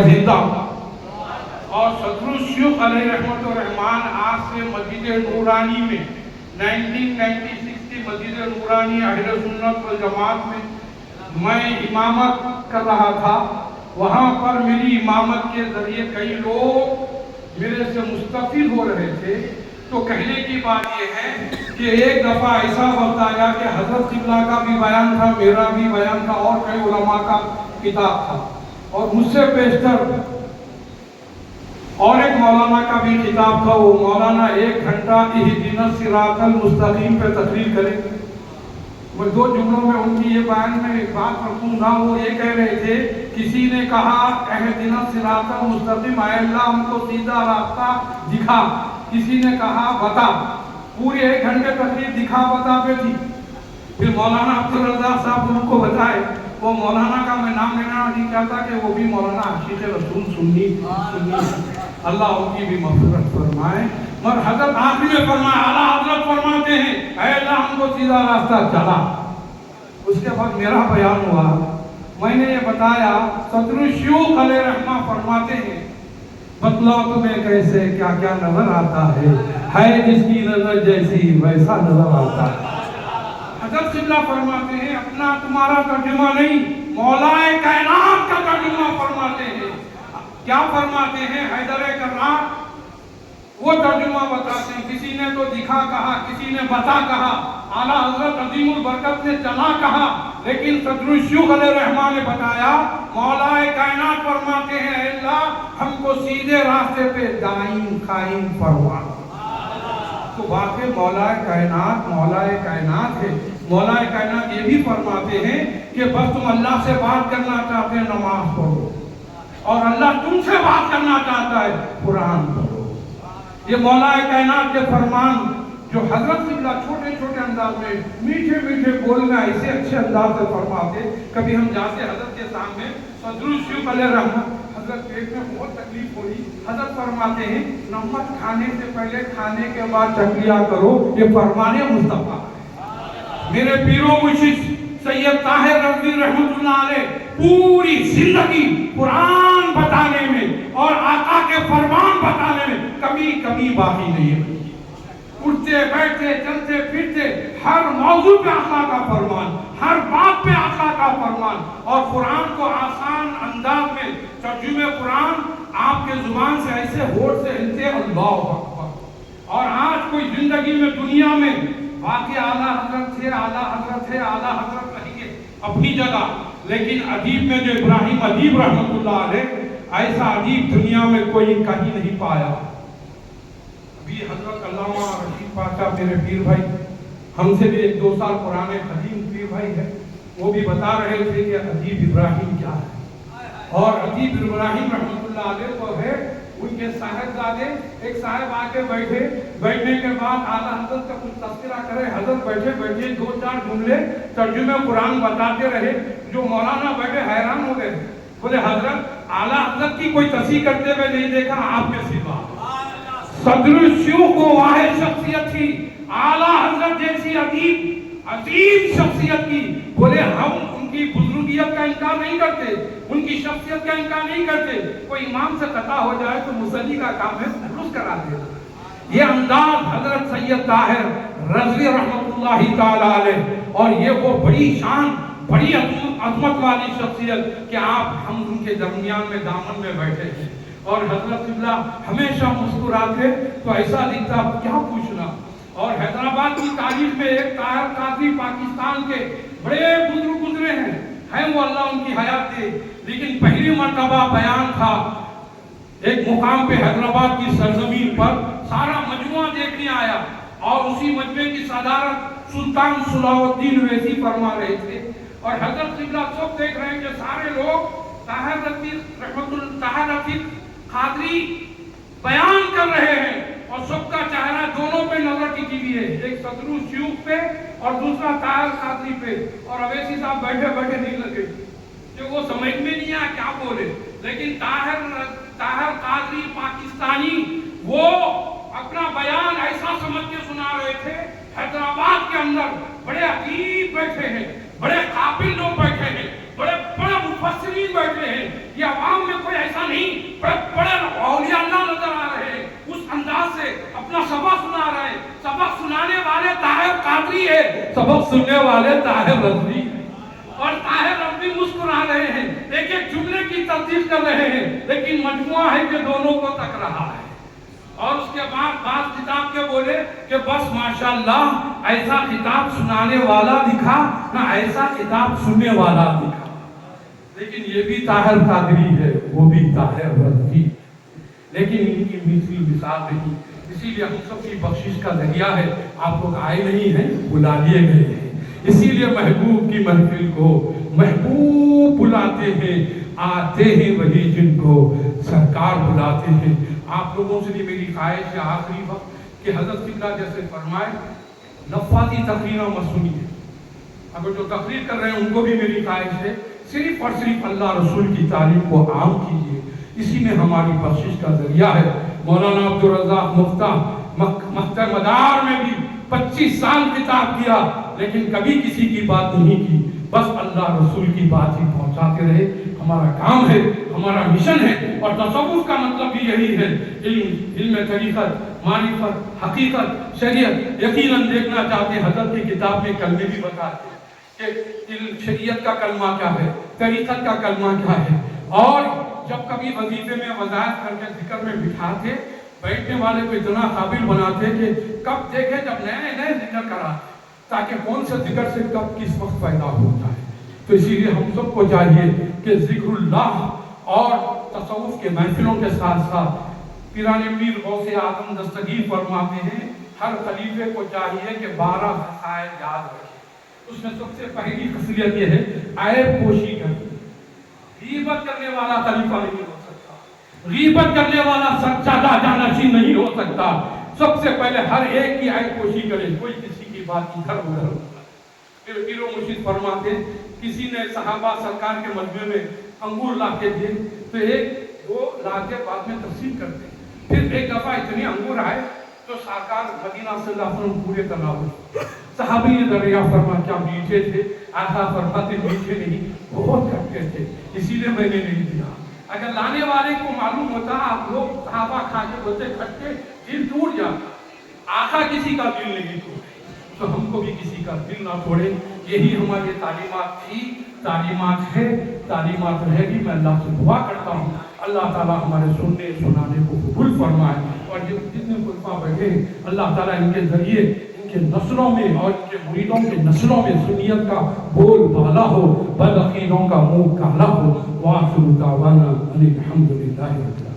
زندہ اور صدر الشیوخ علیہ رحمت الرحمان آج سے مسجد نورانی میں 1996 کی مسجد نورانی اہل سنت والجماعت میں امامت کر رہا تھا. وہاں پر میری امامت کے ذریعے کئی لوگ میرے سے مستفید ہو رہے تھے. تو کہنے کی بات یہ ہے کہ ایک دفعہ ایسا وقت آیا کہ حضرت قبلہ کا بھی بیان تھا, میرا بھی بیان تھا, اور کئی علماء کا کتاب تھا, اور مجھ سے بیشتر اور ایک مولانا کا بھی کتاب تھا. وہ مولانا 1 گھنٹہ اہدنا الصراط المستقیم پہ تقریر کرے. میں 2 جملوں میں ان کی یہ بیان میں ایک بات رکھوں گا. وہ یہ کہہ رہے تھے, کسی نے کہا اہدنا الصراط المستقیم, اے اللہ ہم کو سیدھا راستہ دکھا. کسی نے کہا بتا. پورے 1 گھنٹے تقریر دکھا بتا پہ تھی. پھر مولانا عبدالرزاق صاحب ان کو بتائے. وہ مولانا کا میں نام لینا نہیں چاہتا کہ وہ بھی مولانا عاشق رسول سنی اللہ ان کی بھی مغفرت فرمائے. مگر حضرت آخری میں فرمایا, اعلیٰ حضرت فرماتے ہیں اے اللہ ہم کو سیدھا راستہ چلا. اس کے بعد میرا بیان ہوا. میں نے یہ بتایا, صدر الشیوخ علیہ رحمہ فرماتے ہیں بتلاؤ تمہیں کیسے کیا کیا نظر آتا ہے جس کی نظر جیسی ویسا نظر آتا ہے. حضرت قبلہ فرماتے ہیں اپنا تمہارا ترجمہ نہیں, مولا کائنات کا ترجمہ فرماتے ہیں. کیا فرماتے ہیں حیدر کرار, وہ ترجمہ بتاتے ہیں. کسی نے تو دکھا کہا, کسی نے بتا کہا, اعلیٰ حضرت عظیم البرکت نے چلا کہا, لیکن صدر الشیوخ علیہ رحمٰن نے بتایا مولا کائنات فرماتے ہیں اے اللہ ہم کو سیدھے راستے پہ دائم قائم فرما. تو واقعی مولا کائنات ہے. مولا کائنات یہ بھی فرماتے ہیں کہ بس تم اللہ سے بات کرنا چاہتے ہیں نماز پڑھو, اور اللہ تم سے بات کرنا چاہتا ہے قرآن پڑھو. یہ مولا کائنات کے فرمان جو حضرت قبلہ چھوٹے چھوٹے انداز میں میٹھے میٹھے بولنا ایسے اچھے انداز سے فرماتے. کبھی ہم جاتے حضرت کے سامنے, صدر الشیوخ علیہ رحمہ, حضرت پیٹ میں بہت تکلیف ہو رہی, حضرت فرماتے ہیں نمک کھانے سے پہلے کھانے کے بعد چکلیا کرو, یہ فرمان مصطفیٰ. میرے پیرو مرشد سید طاہر رضوی رحمۃ اللہ علیہ پوری زندگی قرآن بتانے میں اور آقا کے فرمان بتانے میں کبھی باقی نہیں ہے. اٹھتے بیٹھتے چلتے پھرتے ہر موضوع پہ آقا کا فرمان, ہر بات پہ آقا کا فرمان, اور قرآن کو آسان انداز میں ترجمہ قرآن آپ کے زبان سے ایسے ہوٹ سے ہلتے اللہ اکبر. اور آج کوئی زندگی میں دنیا میں واقعی اعلیٰ حضرت تھے, اعلیٰ حضرت ہے, اعلیٰ حضرت نہیں ہے اپنی جگہ, لیکن ادیب میں جو ابراہیم ادیب رحمۃ اللہ علیہ, ایسا ادیب دنیا میں کوئی کہیں نہیں پایا. ابھی حضرت علامہ رشید پاشا میرے پیر بھائی, ہم سے بھی 1-2 سال پرانے قدیم پیر بھائی ہے, وہ بھی بتا رہے تھے کہ ادیب ابراہیم کیا ہے. اور ادیب ابراہیم رحمۃ اللہ علیہ کو ہے ان کے صاحبزادے, ایک صاحب آ کے بیٹھنے کے بعد اعلیٰ حضرت کا کچھ تذکرہ کرے. حضرت بیٹھے 2-4 جملے ترجمہ قرآن بتاتے رہے. جو مولانا بیٹھے حیران ہو گئے, بولے حضرت اعلیٰ حضرت کی کوئی تصحیح کرتے ہوئے نہیں دیکھا آپ کے سوا. صدر الشیوخ کو واحد شخصیت تھی, اعلیٰ حضرت جیسی عظیم شخصیت کی. بولے ہم ان کی بزرگیت کا انکار نہیں کرتے, ان کی شخصیت کا انکار نہیں کرتے. کوئی امام سے قطع ہو جائے تو مصلی کا کام ہے درست کرا دینا. یہ انداز حضرت سید طاہر رضوی رحمۃ اللہ تعالی علیہ, اور یہ وہ بڑی شان بڑی عظمت والی شخصیت کہ آپ ہم ان کے درمیان میں دامن میں بیٹھے ہیں. اور حضرت قبلہ ہمیشہ مسکراتے تو ایسا دکھتا کیا پوچھنا. اور حیدرآباد کی تاریخ میں ایک طاہر قادری پاکستان کے بڑے بزرگ گزرے ہیں وہ اللہ ان کی حیات دے, لیکن پہلی مرتبہ بیان تھا ایک مقام پہ حیدرآباد کی سرزمین پر, سارا مجموعہ دیکھنے آیا, اور اسی مجموعے کی صدارت سلطان صلاح الدین اویسی فرما رہے تھے. اور حضرت قبلہ سب دیکھ رہے ہیں کہ سارے لوگ طاہر رفیق قادری بیان کر رہے ہیں, اور سب کا چہرہ دونوں پہ نظر ٹکی ہوئی ہے, ایک صدر الشیوخ پہ اور دوسرا طاہر قادری پہ. اور اویسی صاحب بیٹھے نہیں لگے کہ وہ سمجھ میں نہیں آیا کیا بولے, لیکن طاہر قادری پاکستانی وہ اپنا بیان ایسا سمجھ کے سنا رہے تھے. حیدرآباد کے اندر بڑے ادیب بیٹھے ہیں, بڑے قابل لوگ بیٹھے ہیں, بڑے مفسرین بیٹھے ہیں. یہ عوام میں کوئی ایسا نہیں بڑے اولیاء اللہ نظر آ رہے ہیں، اس انداز سے اپنا سبق سنا رہے ہیں. سبق سنانے والے طاہر قادری ہے، سبق سننے والے طاہر رضوی ہیں. اور طاہر رضوی مسکرا رہے ہیں، ایک ایک جملے کی تصدیق کر رہے ہیں، لیکن مجموعہ ہے کہ دونوں کو تک رہا ہے. اور اس کے بعد کتاب کے بولے کہ بس ماشاءاللہ ایسا کتاب سنانے والا دکھا نہ ایسا کتاب سننے والا دکھا. لیکن یہ بھی طاہر قادری ہے، وہ بھی طاہر رضوی، لیکن ان کی مثلی مثال نہیں. اسی لیے ہم سب کی بخشش کا ذریعہ ہے. آپ لوگ آئے نہیں ہیں، بلا لیے گئے ہیں. اسی لیے محبوب کی محفل کو محبوب بلاتے ہیں، آتے ہیں وہی جن کو سرکار بلاتے ہیں. آپ لوگوں سے بھی میری خواہش ہے آخری وقت کہ حضرت قبلہ جیسے فرمائے نفاذی تقریریں مت سنیے. اگر جو تقریر کر رہے ہیں ان کو بھی میری خواہش ہے صرف اور صرف اللہ رسول کی تعلیم کو عام کیجیے. اسی میں ہماری بخشش کا ذریعہ ہے. مولانا عبدالرزاق مفتہ مدار میں بھی 25 سال خطاب کیا، لیکن کبھی کسی کی بات نہیں کی، بس اللہ رسول کی بات ہی پہنچاتے رہے. ہمارا کام ہے، ہمارا مشن ہے. اور تصوف کا مطلب بھی یہی ہے، علم طریقت، معرفت، حقیقت، شریعت. یقیناً دیکھنا چاہتے ہیں حضرت کی کتاب میں کلمے بھی بتاتے کہ شریعت کا کلمہ کیا ہے، طریقت کا کلمہ کیا ہے. اور جب کبھی وظیفے میں وضاحت کر کے ذکر میں بٹھاتے، بیٹھنے والے کو اتنا قابل بناتے کہ کب دیکھے جب نئے نئے ذکر کراتے، تاکہ کون سے ذکر سے کب کس وقت پیدا ہوتا ہے. تو اسی لیے ہم سب کو چاہیے کہ ذکر اللہ اور تصوف کے محفلوں کے ساتھ ساتھ پیران میر غوث اعظم دستگیر فرماتے ہیں ہر خلیفے کو چاہیے کہ 12 خصائل یاد رکھے. اس میں سب سے پہلی خصلت یہ ہے عیب پوشی کرنا. غیبت کرنے والا خلیفہ نہیں ہو سکتا، غیبت کرنے والا سچا جانشین نہیں ہو سکتا. سب سے پہلے ہر ایک کی عیب پوشی کرے، کوئی کسی کی بات ادھر ادھر. پھر پیر و مرشد فرماتے کسی نے صحابہ سرکار کے مجمع میں انگور لا کے دیے تو ایک دو لا کے بعد میں تقسیم کرتے. پھر ایک دفعہ اتنے انگور آئے تو سرکار مدینہ صلی اللہ علیہ وسلم پورے کرنا ہوئے. صحابی نے دریا فرما کیا میٹھے تھے؟ آقا فرماتے میٹھے نہیں، بہت کھٹے تھے، اسی لیے میں نے نہیں دیا. اگر لانے والے کو معلوم ہوتا آپ لوگ صحابہ کھا کے بولتے کھٹے، دل ٹوٹ جاتا. آقا کسی کا دل نہیں توڑے تو ہم کو بھی کسی کا دل نہ توڑے. یہی ہماری تعلیمات تھی، تعلیمات ہے، تعلیمات رہے گی. میں اللہ سے دعا کرتا ہوں اللہ تعالیٰ ہمارے سننے سنانے کو قبول فرمائے. اور جتنے خلفاء بیٹھے اللہ تعالیٰ ان کے ذریعے ان کے نسلوں میں اور ان کے مریدوں کے نسلوں میں سنیت کا بول بالا ہو، بدعقیدوں کا منہ کالا ہو. وآخر دعوانا ان الحمد للہ رب العالمین.